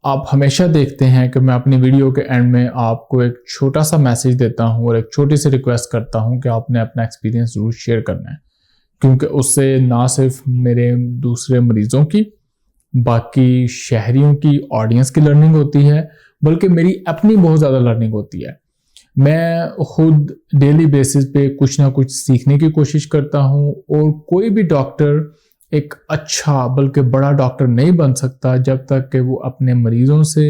آپ ہمیشہ دیکھتے ہیں کہ میں اپنی ویڈیو کے اینڈ میں آپ کو ایک چھوٹا سا میسیج دیتا ہوں اور ایک چھوٹی سی ریکویسٹ کرتا ہوں کہ آپ نے اپنا ایکسپیرینس ضرور شیئر کرنا ہے، کیونکہ اس سے نہ صرف میرے دوسرے مریضوں کی، باقی شہریوں کی آڈینس کی لرننگ ہوتی ہے، بلکہ میری اپنی بہت زیادہ لرننگ ہوتی ہے۔ میں خود ڈیلی بیسس پہ کچھ نہ کچھ سیکھنے کی کوشش کرتا ہوں، اور کوئی بھی ڈاکٹر ایک اچھا بلکہ بڑا ڈاکٹر نہیں بن سکتا جب تک کہ وہ اپنے مریضوں سے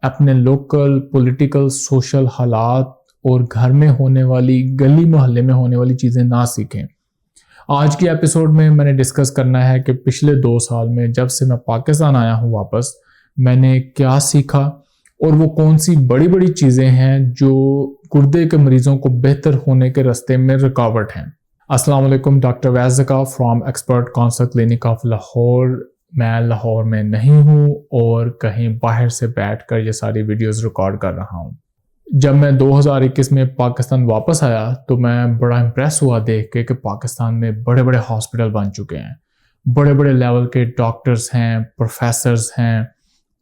اپنے لوکل پولیٹیکل سوشل حالات اور گھر میں ہونے والی گلی محلے میں ہونے والی چیزیں نہ سیکھیں۔ آج کی ایپیسوڈ میں نے ڈسکس کرنا ہے کہ پچھلے 2 سال میں جب سے میں پاکستان آیا ہوں واپس، میں نے کیا سیکھا اور وہ کون سی بڑی بڑی چیزیں ہیں جو گردے کے مریضوں کو بہتر ہونے کے راستے میں رکاوٹ ہیں۔ السلام علیکم، doctor Waiz Zaka from expert cancer clinic of Lahore. میں لاہور میں نہیں ہوں اور کہیں باہر سے بیٹھ کر یہ ساری ویڈیوز ریکارڈ کر رہا ہوں۔ جب میں 2021 میں پاکستان واپس آیا تو میں بڑا امپریس ہوا دیکھ کے کہ پاکستان میں بڑے بڑے ہاسپٹل بن چکے ہیں، بڑے بڑے لیول کے ڈاکٹرز ہیں، پروفیسرز ہیں،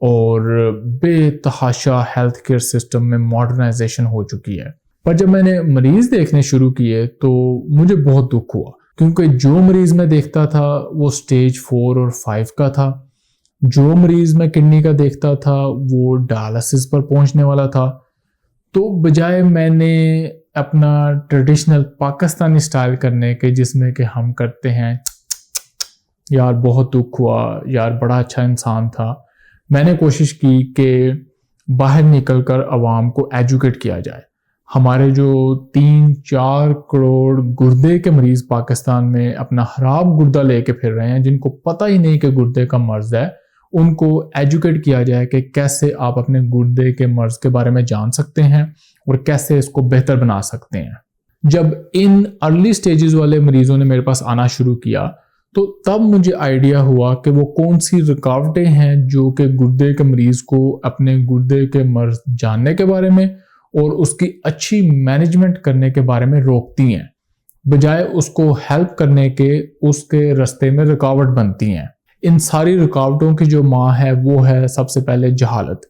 اور بے تحاشا ہیلتھ کیئر سسٹم میں ماڈرنائزیشن ہو چکی ہے۔ پر جب میں نے مریض دیکھنے شروع کیے تو مجھے بہت دکھ ہوا، کیونکہ جو مریض میں دیکھتا تھا وہ سٹیج 4 اور 5 کا تھا، جو مریض میں کڈنی کا دیکھتا تھا وہ ڈائلسس پر پہنچنے والا تھا۔ تو بجائے میں نے اپنا ٹریڈیشنل پاکستانی سٹائل کرنے کے، جس میں کہ ہم کرتے ہیں یار بہت دکھ ہوا، یار بڑا اچھا انسان تھا، میں نے کوشش کی کہ باہر نکل کر عوام کو ایجوکیٹ کیا جائے۔ ہمارے جو 3-4 کروڑ گردے کے مریض پاکستان میں اپنا خراب گردہ لے کے پھر رہے ہیں، جن کو پتہ ہی نہیں کہ گردے کا مرض ہے، ان کو ایجوکیٹ کیا جائے کہ کیسے آپ اپنے گردے کے مرض کے بارے میں جان سکتے ہیں اور کیسے اس کو بہتر بنا سکتے ہیں۔ جب ان ارلی سٹیجز والے مریضوں نے میرے پاس آنا شروع کیا تو تب مجھے آئیڈیا ہوا کہ وہ کون سی رکاوٹیں ہیں جو کہ گردے کے مریض کو اپنے گردے کے مرض جاننے کے بارے میں اور اس کی اچھی مینجمنٹ کرنے کے بارے میں روکتی ہیں، بجائے اس کو ہیلپ کرنے کے اس کے راستے میں رکاوٹ بنتی ہیں۔ ان ساری رکاوٹوں کی جو ماں ہے وہ ہے سب سے پہلے جہالت۔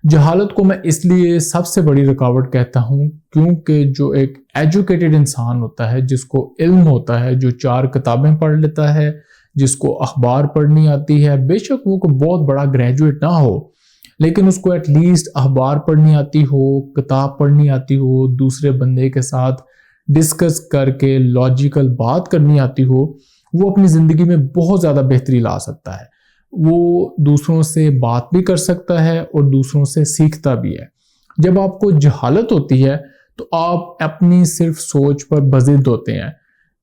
جہالت کو میں اس لیے سب سے بڑی رکاوٹ کہتا ہوں کیونکہ جو ایک ایجوکیٹڈ انسان ہوتا ہے، جس کو علم ہوتا ہے، جو 4 کتابیں پڑھ لیتا ہے، جس کو اخبار پڑھنی آتی ہے، بے شک وہ کوئی بہت بڑا گریجویٹ نہ ہو، لیکن اس کو ایٹ لیسٹ اخبار پڑھنی آتی ہو، کتاب پڑھنی آتی ہو، دوسرے بندے کے ساتھ ڈسکس کر کے لاجیکل بات کرنی آتی ہو، وہ اپنی زندگی میں بہت زیادہ بہتری لا سکتا ہے۔ وہ دوسروں سے بات بھی کر سکتا ہے اور دوسروں سے سیکھتا بھی ہے۔ جب آپ کو جہالت ہوتی ہے تو آپ اپنی صرف سوچ پر بضد ہوتے ہیں۔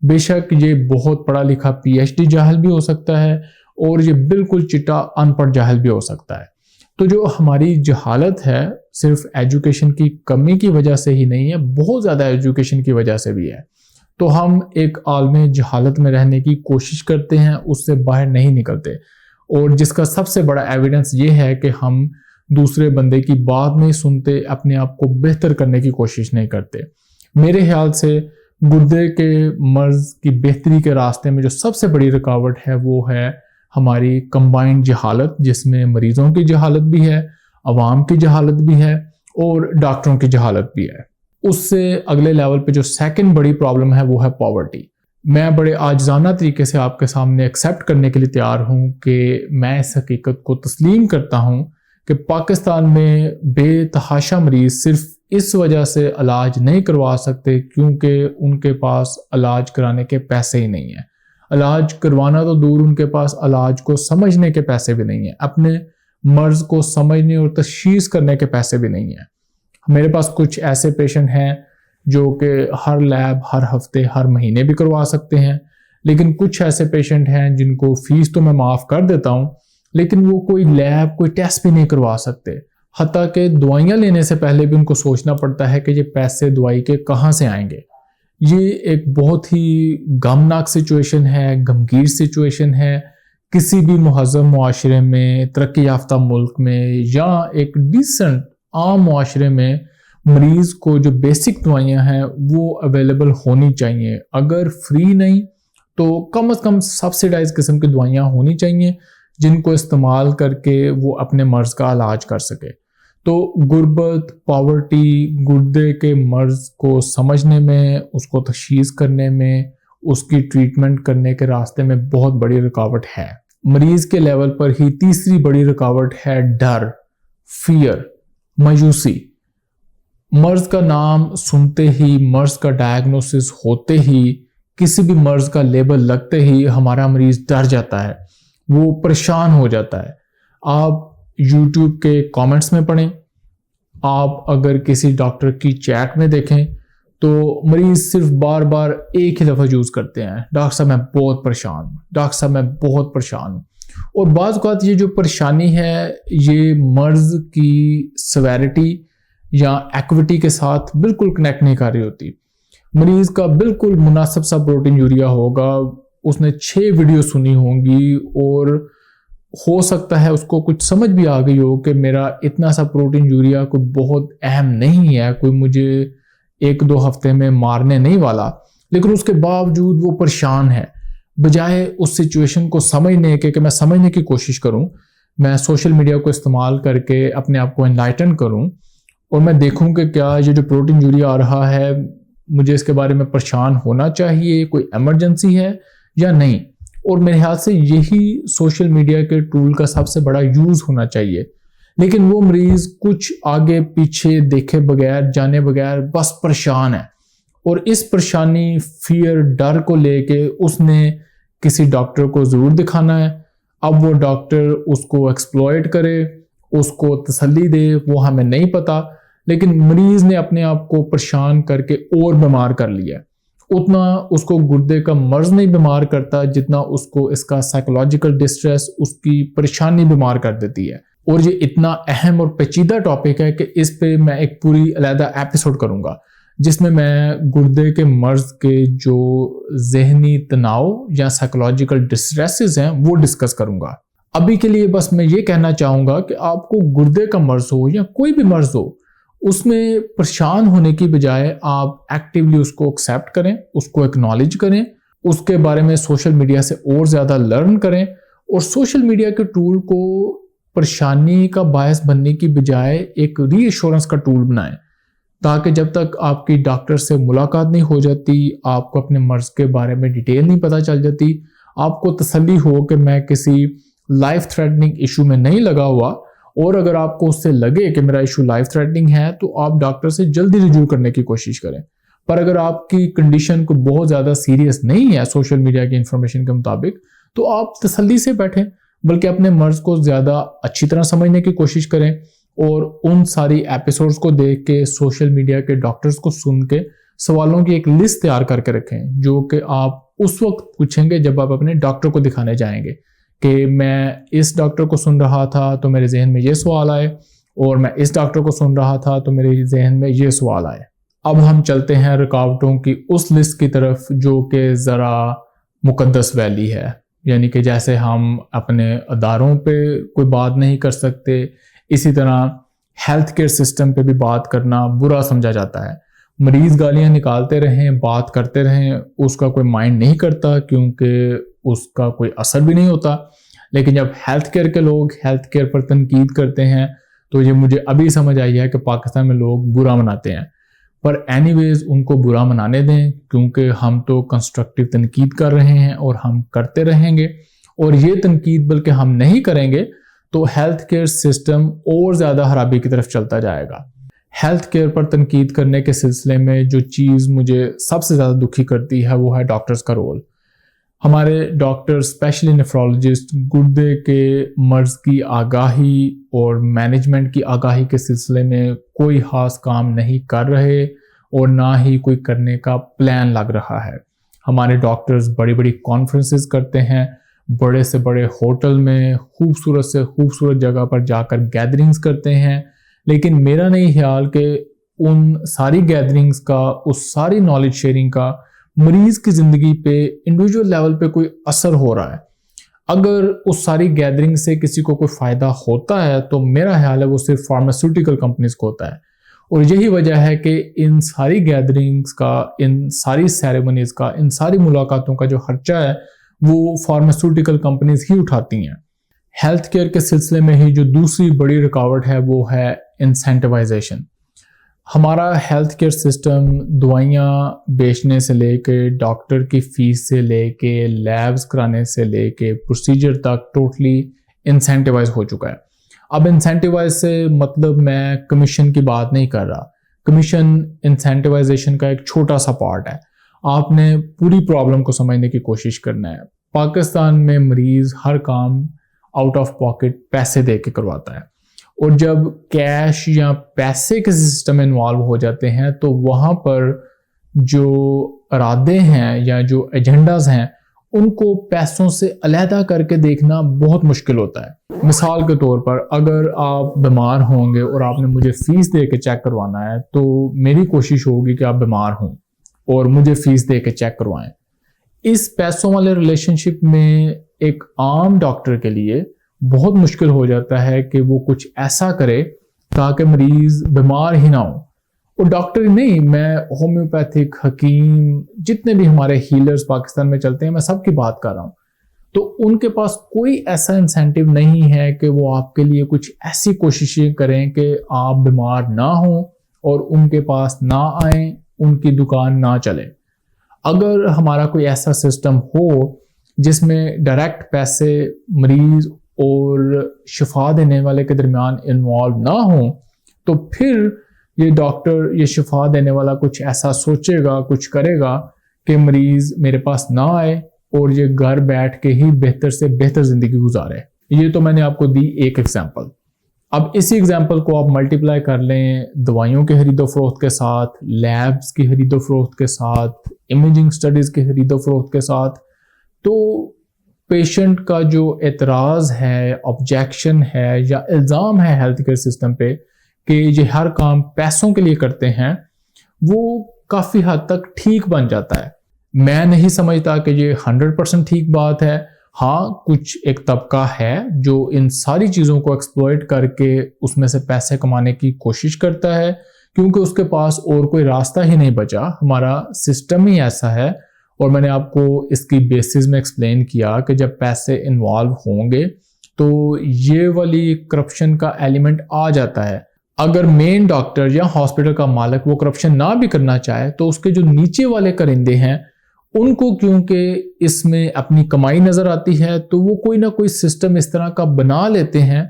بے شک یہ بہت پڑھا لکھا PhD جاہل بھی ہو سکتا ہے اور یہ بالکل چٹا ان پڑھ جاہل بھی ہو سکتا ہے۔ تو جو ہماری جہالت ہے صرف ایجوکیشن کی کمی کی وجہ سے ہی نہیں ہے، بہت زیادہ ایجوکیشن کی وجہ سے بھی ہے۔ تو ہم ایک عالم جہالت میں رہنے کی کوشش کرتے ہیں، اس سے باہر نہیں نکلتے، اور جس کا سب سے بڑا ایویڈنس یہ ہے کہ ہم دوسرے بندے کی بات نہیں سنتے، اپنے آپ کو بہتر کرنے کی کوشش نہیں کرتے۔ میرے خیال سے گردے کے مرض کی بہتری کے راستے میں جو سب سے بڑی رکاوٹ ہے وہ ہے ہماری کمبائنڈ جہالت، جس میں مریضوں کی جہالت بھی ہے، عوام کی جہالت بھی ہے اور ڈاکٹروں کی جہالت بھی ہے۔ اس سے اگلے لیول پہ جو سیکنڈ بڑی پرابلم ہے وہ ہے پاورٹی۔ میں بڑے عاجزانہ طریقے سے آپ کے سامنے ایکسیپٹ کرنے کے لیے تیار ہوں کہ میں اس حقیقت کو تسلیم کرتا ہوں کہ پاکستان میں بے تحاشا مریض صرف اس وجہ سے علاج نہیں کروا سکتے کیونکہ ان کے پاس علاج کرانے کے پیسے ہی نہیں ہیں۔ علاج کروانا تو دور، ان کے پاس علاج کو سمجھنے کے پیسے بھی نہیں ہیں، اپنے مرض کو سمجھنے اور تشخیص کرنے کے پیسے بھی نہیں ہیں۔ میرے پاس کچھ ایسے پیشنٹ ہیں جو کہ ہر لیب ہر ہفتے ہر مہینے بھی کروا سکتے ہیں، لیکن کچھ ایسے پیشنٹ ہیں جن کو فیس تو میں معاف کر دیتا ہوں، لیکن وہ کوئی لیب کوئی ٹیسٹ بھی نہیں کروا سکتے، حتیٰ کہ دوائیاں لینے سے پہلے بھی ان کو سوچنا پڑتا ہے کہ یہ پیسے دوائی کے کہاں سے آئیں گے۔ یہ ایک بہت ہی غمناک سچویشن ہے، غمگیر سچویشن ہے۔ کسی بھی مہذب معاشرے میں، ترقی یافتہ ملک میں یا ایک ڈیسنٹ عام معاشرے میں مریض کو جو بیسک دوائیاں ہیں وہ اویلیبل ہونی چاہیے، اگر فری نہیں تو کم از کم سبسیڈائز قسم کی دوائیاں ہونی چاہیے جن کو استعمال کر کے وہ اپنے مرض کا علاج کر سکے۔ تو غربت، پاورٹی، گردے کے مرض کو سمجھنے میں، اس کو تشخیص کرنے میں، اس کی ٹریٹمنٹ کرنے کے راستے میں بہت بڑی رکاوٹ ہے۔ مریض کے لیول پر ہی تیسری بڑی رکاوٹ ہے ڈر، فیئر، مایوسی۔ مرض کا نام سنتے ہی، مرض کا ڈائگنوسس ہوتے ہی، کسی بھی مرض کا لیبل لگتے ہی ہمارا مریض ڈر جاتا ہے، وہ پریشان ہو جاتا ہے۔ آپ یوٹیوب کے کامنٹس میں پڑھیں، آپ اگر کسی ڈاکٹر کی چیٹ میں دیکھیں تو مریض صرف بار بار ایک ہی لفظ یوز کرتے ہیں، ڈاکٹر صاحب میں بہت پریشان ہوں، ڈاکٹر صاحب میں بہت پریشان ہوں۔ اور بعض اوقات یہ جو پریشانی ہے یہ مرض کی سیویرٹی یا ایکوٹی کے ساتھ بالکل کنیکٹ نہیں کر رہی ہوتی۔ مریض کا بالکل مناسب سا پروٹین یوریا ہوگا، اس نے 6 ویڈیو سنی ہوں گی اور ہو سکتا ہے اس کو کچھ سمجھ بھی آ گئی ہو کہ میرا اتنا سا پروٹین یوریا کوئی بہت اہم نہیں ہے، کوئی مجھے 1-2 ہفتے میں مارنے نہیں والا، لیکن اس کے باوجود وہ پریشان ہے۔ بجائے اس سچویشن کو سمجھنے کے کہ میں سمجھنے کی کوشش کروں، میں سوشل میڈیا کو استعمال کر کے اپنے آپ کو انلائٹن کروں اور میں دیکھوں کہ کیا یہ جو پروٹین یوریا آ رہا ہے مجھے اس کے بارے میں پریشان ہونا چاہیے، کوئی ایمرجنسی ہے یا نہیں۔ اور میرے خیال سے یہی سوشل میڈیا کے ٹول کا سب سے بڑا یوز ہونا چاہیے، لیکن وہ مریض کچھ آگے پیچھے دیکھے بغیر، جانے بغیر بس پریشان ہے، اور اس پریشانی، فیئر، ڈر کو لے کے اس نے کسی ڈاکٹر کو ضرور دکھانا ہے۔ اب وہ ڈاکٹر اس کو ایکسپلوئٹ کرے، اس کو تسلی دے، وہ ہمیں نہیں پتا، لیکن مریض نے اپنے آپ کو پریشان کر کے اور بیمار کر لیا۔ اتنا اس کو گردے کا مرض نہیں بیمار کرتا جتنا اس کو اس کا سائیکولوجیکل ڈسٹریس، اس کی پریشانی بیمار کر دیتی ہے۔ اور یہ اتنا اہم اور پیچیدہ ٹاپک ہے کہ اس پہ میں ایک پوری علیحدہ ایپیسوڈ کروں گا جس میں گردے کے مرض کے جو ذہنی تناؤ یا سائیکولوجیکل ڈسٹریسز ہیں وہ ڈسکس کروں گا۔ ابھی کے لیے بس میں یہ کہنا چاہوں گا کہ آپ کو گردے کا مرض ہو یا کوئی بھی مرض ہو، اس میں پریشان ہونے کی بجائے آپ ایکٹیولی اس کو ایکسیپٹ کریں، اس کو ایکنالج کریں، اس کے بارے میں سوشل میڈیا سے اور زیادہ لرن کریں، اور سوشل میڈیا کے ٹول کو پریشانی کا باعث بننے کی بجائے ایک ری ایشورنس کا ٹول بنائیں، تاکہ جب تک آپ کی ڈاکٹر سے ملاقات نہیں ہو جاتی، آپ کو اپنے مرض کے بارے میں ڈیٹیل نہیں پتہ چل جاتی، آپ کو تسلی ہو کہ میں کسی لائف تھریٹننگ ایشو میں نہیں لگا ہوا، اور اگر آپ کو اس سے لگے کہ میرا ایشو لائف تھریٹننگ ہے تو آپ ڈاکٹر سے جلدی رجوع کرنے کی کوشش کریں۔ پر اگر آپ کی کنڈیشن کو بہت زیادہ سیریس نہیں ہے سوشل میڈیا کی انفارمیشن کے مطابق، تو آپ تسلی سے بیٹھیں، بلکہ اپنے مرض کو زیادہ اچھی طرح سمجھنے کی کوشش کریں، اور ان ساری ایپیسوڈز کو دیکھ کے، سوشل میڈیا کے ڈاکٹرز کو سن کے سوالوں کی ایک لسٹ تیار کر کے رکھیں، جو کہ آپ اس وقت پوچھیں گے جب آپ اپنے ڈاکٹر کو دکھانے جائیں گے کہ میں اس ڈاکٹر کو سن رہا تھا تو میرے ذہن میں یہ سوال آئے، اور میں اس ڈاکٹر کو سن رہا تھا تو میرے ذہن میں یہ سوال آئے۔ اب ہم چلتے ہیں رکاوٹوں کی اس لسٹ کی طرف جو کہ ذرا مقدس ویلی ہے، یعنی کہ جیسے ہم اپنے اداروں پہ کوئی بات نہیں کر سکتے، اسی طرح ہیلتھ کیئر سسٹم پہ بھی بات کرنا برا سمجھا جاتا ہے۔ مریض گالیاں نکالتے رہیں، بات کرتے رہیں، اس کا کوئی مائنڈ نہیں کرتا کیونکہ اس کا کوئی اثر بھی نہیں ہوتا، لیکن جب ہیلتھ کیئر کے لوگ ہیلتھ کیئر پر تنقید کرتے ہیں تو یہ مجھے ابھی سمجھ آئی ہے کہ پاکستان میں لوگ برا مناتے ہیں، پر اینی ویز ان کو برا منانے دیں، کیونکہ ہم تو کنسٹرکٹیو تنقید کر رہے ہیں اور ہم کرتے رہیں گے، اور یہ تنقید بلکہ ہم نہیں کریں گے تو ہیلتھ کیئر سسٹم اور زیادہ خرابی کی طرف چلتا جائے گا۔ ہیلتھ کیئر پر تنقید کرنے کے سلسلے میں جو چیز مجھے سب سے زیادہ دکھی کرتی ہے وہ ہے ڈاکٹرز کا رول۔ ہمارے ڈاکٹر اسپیشلی نیفرولوجسٹ گردے کے مرض کی آگاہی اور مینجمنٹ کی آگاہی کے سلسلے میں کوئی خاص کام نہیں کر رہے، اور نہ ہی کوئی کرنے کا پلان لگ رہا ہے۔ ہمارے ڈاکٹرز بڑی بڑی کانفرنسز کرتے ہیں، بڑے سے بڑے ہوٹل میں خوبصورت سے خوبصورت جگہ پر جا کر گیدرنگز کرتے ہیں، لیکن میرا نہیں خیال کہ ان ساری گیدرنگز کا، اس ساری نالج شیئرنگ کا مریض کی زندگی پہ انڈیویجول لیول پہ کوئی اثر ہو رہا ہے۔ اگر اس ساری گیدرنگ سے کسی کو کوئی فائدہ ہوتا ہے تو میرا خیال ہے وہ صرف فارماسیوٹیکل کمپنیز کو ہوتا ہے، اور یہی وجہ ہے کہ ان ساری گیدرنگز کا، ان ساری سیریمونیز کا، ان ساری ملاقاتوں کا جو خرچہ ہے وہ فارماسیوٹیکل کمپنیز ہی اٹھاتی ہیں۔ ہیلتھ کیئر کے سلسلے میں ہی جو دوسری بڑی رکاوٹ ہے وہ ہے انسینٹیوائزیشن. ہمارا ہیلتھ کیئر سسٹم دوائیاں بیچنے سے لے کے ڈاکٹر کی فیس سے لے کے لیبز کرانے سے لے کے پروسیجر تک ٹوٹلی انسینٹیوائز ہو چکا ہے. اب انسینٹیوائز سے مطلب میں کمیشن کی بات نہیں کر رہا. کمیشن انسینٹیوائزیشن کا ایک چھوٹا سا پارٹ ہے. آپ نے پوری پرابلم کو سمجھنے کی کوشش کرنا ہے. پاکستان میں مریض ہر کام آؤٹ آف پاکٹ پیسے دے کے کرواتا ہے، اور جب کیش یا پیسے کے سسٹم میں انوالو ہو جاتے ہیں تو وہاں پر جو ارادے ہیں یا جو ایجنڈاز ہیں ان کو پیسوں سے علیحدہ کر کے دیکھنا بہت مشکل ہوتا ہے. مثال کے طور پر اگر آپ بیمار ہوں گے اور آپ نے مجھے فیس دے کے چیک کروانا ہے تو میری کوشش ہوگی کہ آپ بیمار ہوں اور مجھے فیس دے کے چیک کروائیں. اس پیسوں والے ریلیشن شپ میں ایک عام ڈاکٹر کے لیے بہت مشکل ہو جاتا ہے کہ وہ کچھ ایسا کرے تاکہ مریض بیمار ہی نہ ہو. اور ڈاکٹر نہیں، میں ہومیوپیتھک حکیم جتنے بھی ہمارے ہیلرز پاکستان میں چلتے ہیں میں سب کی بات کر رہا ہوں، تو ان کے پاس کوئی ایسا انسینٹیو نہیں ہے کہ وہ آپ کے لیے کچھ ایسی کوششیں کریں کہ آپ بیمار نہ ہوں اور ان کے پاس نہ آئیں، ان کی دکان نہ چلے. اگر ہمارا کوئی ایسا سسٹم ہو جس میں ڈائریکٹ پیسے مریض اور شفا دینے والے کے درمیان انوالو نہ ہوں تو پھر یہ ڈاکٹر، یہ شفا دینے والا کچھ ایسا سوچے گا، کچھ کرے گا کہ مریض میرے پاس نہ آئے اور یہ گھر بیٹھ کے ہی بہتر سے بہتر زندگی گزارے. یہ تو میں نے آپ کو دی ایک ایگزامپل. اب اسی ایگزامپل کو آپ ملٹیپلائی کر لیں دوائیوں کے خرید و فروخت کے ساتھ، لیبز کی خرید و فروخت کے ساتھ، امیجنگ سٹڈیز کی خرید و فروخت کے ساتھ، تو پیشنٹ کا جو اعتراض ہے، آبجیکشن ہے یا الزام ہے ہیلتھ کیئر سسٹم پہ کہ یہ ہر کام پیسوں کے لیے کرتے ہیں، وہ کافی حد تک ٹھیک بن جاتا ہے. میں نہیں سمجھتا کہ یہ 100% ٹھیک بات ہے. ہاں، کچھ ایک طبقہ ہے جو ان ساری چیزوں کو ایکسپلوئٹ کر کے اس میں سے پیسے کمانے کی کوشش کرتا ہے کیونکہ اس کے پاس اور کوئی راستہ ہی نہیں بچا. ہمارا سسٹم ہی ایسا ہے، اور میں نے آپ کو اس کی بیسس میں ایکسپلین کیا کہ جب پیسے انوالو ہوں گے تو یہ والی کرپشن کا ایلیمنٹ آ جاتا ہے. اگر مین ڈاکٹر یا ہاسپٹل کا مالک وہ کرپشن نہ بھی کرنا چاہے تو اس کے جو نیچے والے کرندے ہیں ان کو کیونکہ اس میں اپنی کمائی نظر آتی ہے تو وہ کوئی نہ کوئی سسٹم اس طرح کا بنا لیتے ہیں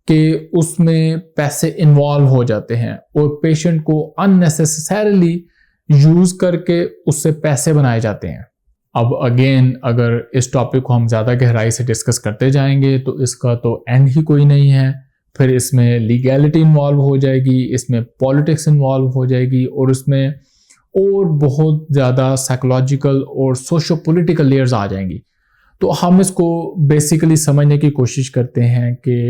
کہ اس میں پیسے انوالو ہو جاتے ہیں اور پیشنٹ کو unnecessarily یوز کر کے اس سے پیسے بنائے جاتے ہیں. اب اگین اگر اس ٹاپک کو ہم زیادہ گہرائی سے ڈسکس کرتے جائیں گے تو اس کا تو اینڈ ہی کوئی نہیں ہے. پھر اس میں لیگیلٹی انوالو ہو جائے گی، اس میں پالیٹکس انوالو ہو جائے گی، اور اس میں اور بہت زیادہ سائیکولوجیکل اور سوشو پولیٹیکل لیئرز آ جائیں گی. تو ہم اس کو بیسیکلی سمجھنے کی کوشش کرتے ہیں کہ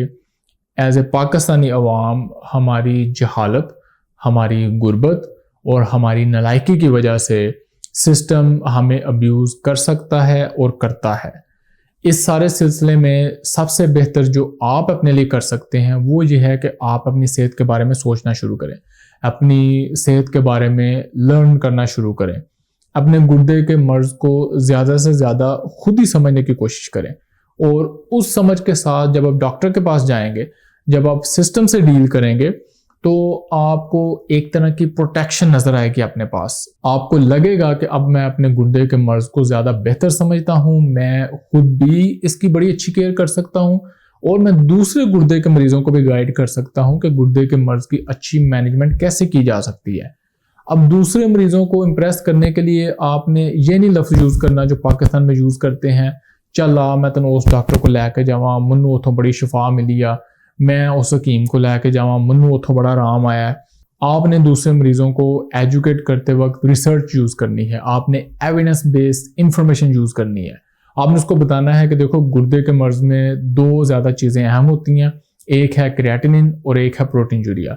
ایز اے پاکستانی عوام ہماری جہالت، ہماری غربت اور ہماری نالائکی کی وجہ سے سسٹم ہمیں ابیوز کر سکتا ہے اور کرتا ہے. اس سارے سلسلے میں سب سے بہتر جو آپ اپنے لیے کر سکتے ہیں وہ یہ ہے کہ آپ اپنی صحت کے بارے میں سوچنا شروع کریں، اپنی صحت کے بارے میں لرن کرنا شروع کریں، اپنے گردے کے مرض کو زیادہ سے زیادہ خود ہی سمجھنے کی کوشش کریں، اور اس سمجھ کے ساتھ جب آپ ڈاکٹر کے پاس جائیں گے، جب آپ سسٹم سے ڈیل کریں گے تو آپ کو ایک طرح کی پروٹیکشن نظر آئے گی اپنے پاس. آپ کو لگے گا کہ اب میں اپنے گردے کے مرض کو زیادہ بہتر سمجھتا ہوں، میں خود بھی اس کی بڑی اچھی کیئر کر سکتا ہوں اور میں دوسرے گردے کے مریضوں کو بھی گائیڈ کر سکتا ہوں کہ گردے کے مرض کی اچھی مینجمنٹ کیسے کی جا سکتی ہے. اب دوسرے مریضوں کو امپریس کرنے کے لیے آپ نے یہ نہیں لفظ یوز کرنا جو پاکستان میں یوز کرتے ہیں، چل آ میں تنوں اس ڈاکٹر کو لے کے جاواں، منو اتوں بڑی شفا ملی آ، میں اس حکیم کو لے کے جاواں، منو اتوں بڑا آرام آیا ہے. آپ نے دوسرے مریضوں کو ایجوکیٹ کرتے وقت ریسرچ یوز کرنی ہے، آپ نے ایویڈنس بیسڈ انفارمیشن یوز کرنی ہے. آپ نے اس کو بتانا ہے کہ دیکھو گردے کے مرض میں دو زیادہ چیزیں اہم ہوتی ہیں، ایک ہے کریاٹینن اور ایک ہے پروٹین یوریا.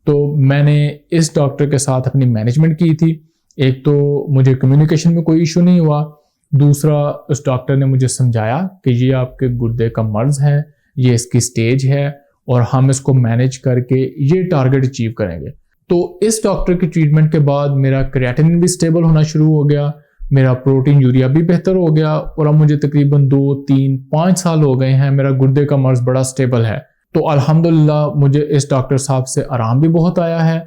تو میں نے اس ڈاکٹر کے ساتھ اپنی مینجمنٹ کی تھی. ایک تو مجھے کمیونیکیشن میں کوئی ایشو نہیں ہوا، دوسرا اس ڈاکٹر نے مجھے سمجھایا کہ یہ آپ کے گردے کا مرض ہے، یہ اس کی سٹیج ہے اور ہم اس کو مینج کر کے یہ ٹارگٹ اچیو کریں گے. تو اس ڈاکٹر کی ٹریٹمنٹ کے بعد میرا کریاٹینن بھی سٹیبل ہونا شروع ہو گیا، میرا پروٹین یوریا بھی بہتر ہو گیا اور اب مجھے تقریباً 2 3 5 سال ہو گئے ہیں، میرا گردے کا مرض بڑا سٹیبل ہے۔ تو الحمدللہ مجھے اس ڈاکٹر صاحب سے آرام بھی بہت آیا ہے،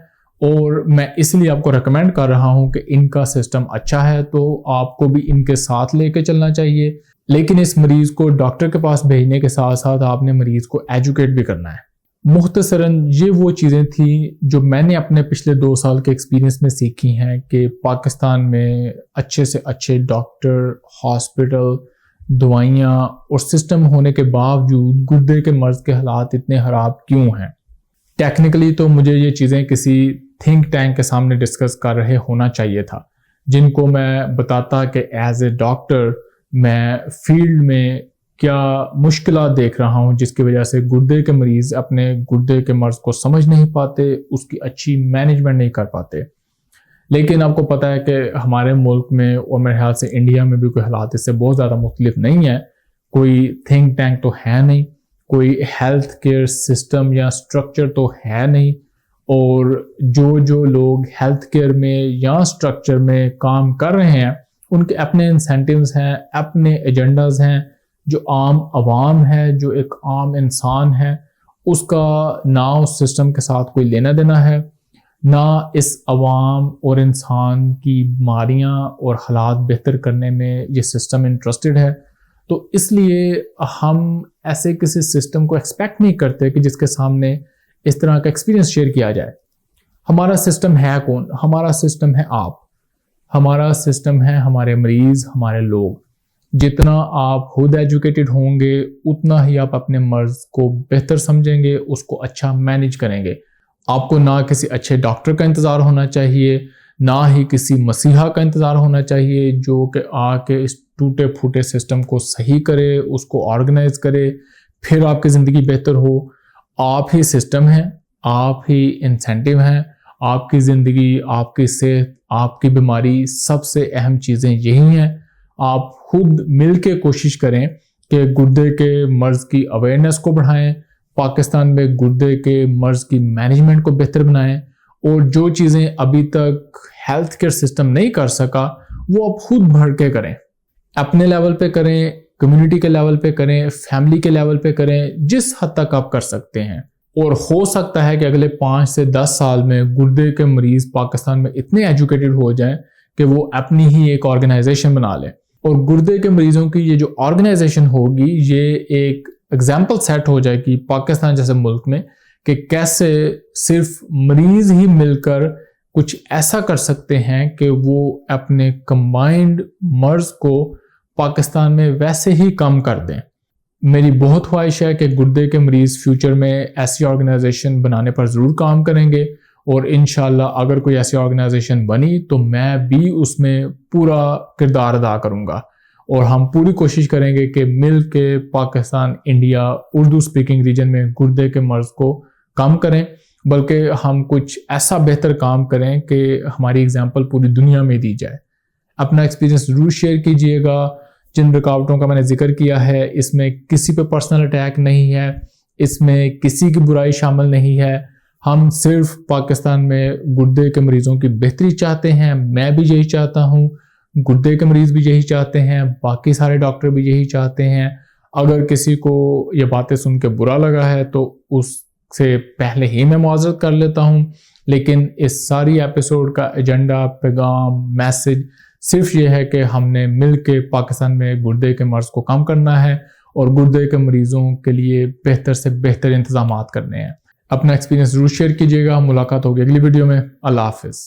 اور میں اس لیے آپ کو ریکمینڈ کر رہا ہوں کہ ان کا سسٹم اچھا ہے، تو آپ کو بھی ان کے ساتھ لے کے چلنا چاہیے۔ لیکن اس مریض کو ڈاکٹر کے پاس بھیجنے کے ساتھ ساتھ آپ نے مریض کو ایجوکیٹ بھی کرنا ہے۔ مختصراً یہ وہ چیزیں تھیں جو میں نے اپنے پچھلے 2 سال کے ایکسپیرینس میں سیکھی ہیں کہ پاکستان میں اچھے سے اچھے ڈاکٹر، ہاسپٹل، دوائیاں اور سسٹم ہونے کے باوجود گردے کے مرض کے حالات اتنے خراب کیوں ہیں۔ ٹیکنیکلی تو مجھے یہ چیزیں کسی تھنک ٹینک کے سامنے ڈسکس کر رہے ہونا چاہیے تھا، جن کو میں بتاتا کہ ایز اے ڈاکٹر میں فیلڈ میں کیا مشکلات دیکھ رہا ہوں، جس کی وجہ سے گردے کے مریض اپنے گردے کے مرض کو سمجھ نہیں پاتے، اس کی اچھی مینجمنٹ نہیں کر پاتے۔ لیکن آپ کو پتہ ہے کہ ہمارے ملک میں اور میرے خیال سے انڈیا میں بھی کوئی حالات اس سے بہت زیادہ مختلف نہیں ہے، کوئی تھنک ٹینک تو ہے نہیں، کوئی ہیلتھ کیئر سسٹم یا سٹرکچر تو ہے نہیں، اور جو لوگ ہیلتھ کیئر میں یا سٹرکچر میں کام کر رہے ہیں ان کے اپنے انسینٹیوز ہیں، اپنے ایجنڈاز ہیں۔ جو عام عوام ہے، جو ایک عام انسان ہے، اس کا نہ اس سسٹم کے ساتھ کوئی لینا دینا ہے، نہ اس عوام اور انسان کی بیماریاں اور حالات بہتر کرنے میں یہ سسٹم انٹرسٹڈ ہے۔ تو اس لیے ہم ایسے کسی سسٹم کو ایکسپیکٹ نہیں کرتے کہ جس کے سامنے اس طرح کا ایکسپیرینس شیئر کیا جائے۔ ہمارا سسٹم ہے کون؟ ہمارا سسٹم ہے آپ، ہمارا سسٹم ہے ہمارے مریض، ہمارے لوگ۔ جتنا آپ خود ایجوکیٹڈ ہوں گے اتنا ہی آپ اپنے مرض کو بہتر سمجھیں گے، اس کو اچھا مینج کریں گے۔ آپ کو نہ کسی اچھے ڈاکٹر کا انتظار ہونا چاہیے، نہ ہی کسی مسیحا کا انتظار ہونا چاہیے جو کہ آ کے اس ٹوٹے پھوٹے سسٹم کو صحیح کرے، اس کو آرگنائز کرے، پھر آپ کی زندگی بہتر ہو۔ آپ ہی سسٹم ہیں، آپ ہی انسینٹیو ہیں، آپ کی زندگی، آپ کی صحت، آپ کی بیماری، سب سے اہم چیزیں یہی ہیں۔ آپ خود مل کے کوشش کریں کہ گردے کے مرض کی اویئرنیس کو بڑھائیں، پاکستان میں گردے کے مرض کی مینجمنٹ کو بہتر بنائیں، اور جو چیزیں ابھی تک ہیلتھ کیئر سسٹم نہیں کر سکا وہ آپ خود بڑھ کے کریں، اپنے لیول پہ کریں، کمیونٹی کے لیول پہ کریں، فیملی کے لیول پہ کریں، جس حد تک آپ کر سکتے ہیں۔ اور ہو سکتا ہے کہ اگلے 5 سے 10 سال میں گردے کے مریض پاکستان میں اتنے ایجوکیٹڈ ہو جائیں کہ وہ اپنی ہی ایک آرگنائزیشن بنا لیں، اور گردے کے مریضوں کی یہ جو آرگنائزیشن ہوگی یہ ایک ایگزامپل سیٹ ہو جائے گی پاکستان جیسے ملک میں کہ کیسے صرف مریض ہی مل کر کچھ ایسا کر سکتے ہیں کہ وہ اپنے کمبائنڈ مرض کو پاکستان میں ویسے ہی کم کر دیں۔ میری بہت خواہش ہے کہ گردے کے مریض فیوچر میں ایسی آرگنائزیشن بنانے پر ضرور کام کریں گے، اور انشاءاللہ اگر کوئی ایسی آرگنائزیشن بنی تو میں بھی اس میں پورا کردار ادا کروں گا، اور ہم پوری کوشش کریں گے کہ مل کے Pakistan, India, Urdu speaking region میں گردے کے مرض کو کم کریں، بلکہ ہم کچھ ایسا بہتر کام کریں کہ ہماری اگزامپل پوری دنیا میں دی جائے۔ اپنا ایکسپیرینس ضرور شیئر کیجئے گا۔ جن رکاوٹوں کا میں نے ذکر کیا ہے اس میں کسی پہ پرسنل اٹیک نہیں ہے، اس میں کسی کی برائی شامل نہیں ہے۔ ہم صرف پاکستان میں گردے کے مریضوں کی بہتری چاہتے ہیں، میں بھی یہی چاہتا ہوں، گردے کے مریض بھی یہی چاہتے ہیں، باقی سارے ڈاکٹر بھی یہی چاہتے ہیں۔ اگر کسی کو یہ باتیں سن کے برا لگا ہے تو اس سے پہلے ہی میں معذرت کر لیتا ہوں، لیکن اس ساری ایپیسوڈ کا ایجنڈا، پیغام، میسج صرف یہ ہے کہ ہم نے مل کے پاکستان میں گردے کے مرض کو کم کرنا ہے اور گردے کے مریضوں کے لیے بہتر سے بہتر انتظامات کرنے ہیں۔ اپنا ایکسپیرینس ضرور شیئر کیجیے گا۔ ملاقات ہوگی اگلی ویڈیو میں۔ اللہ حافظ۔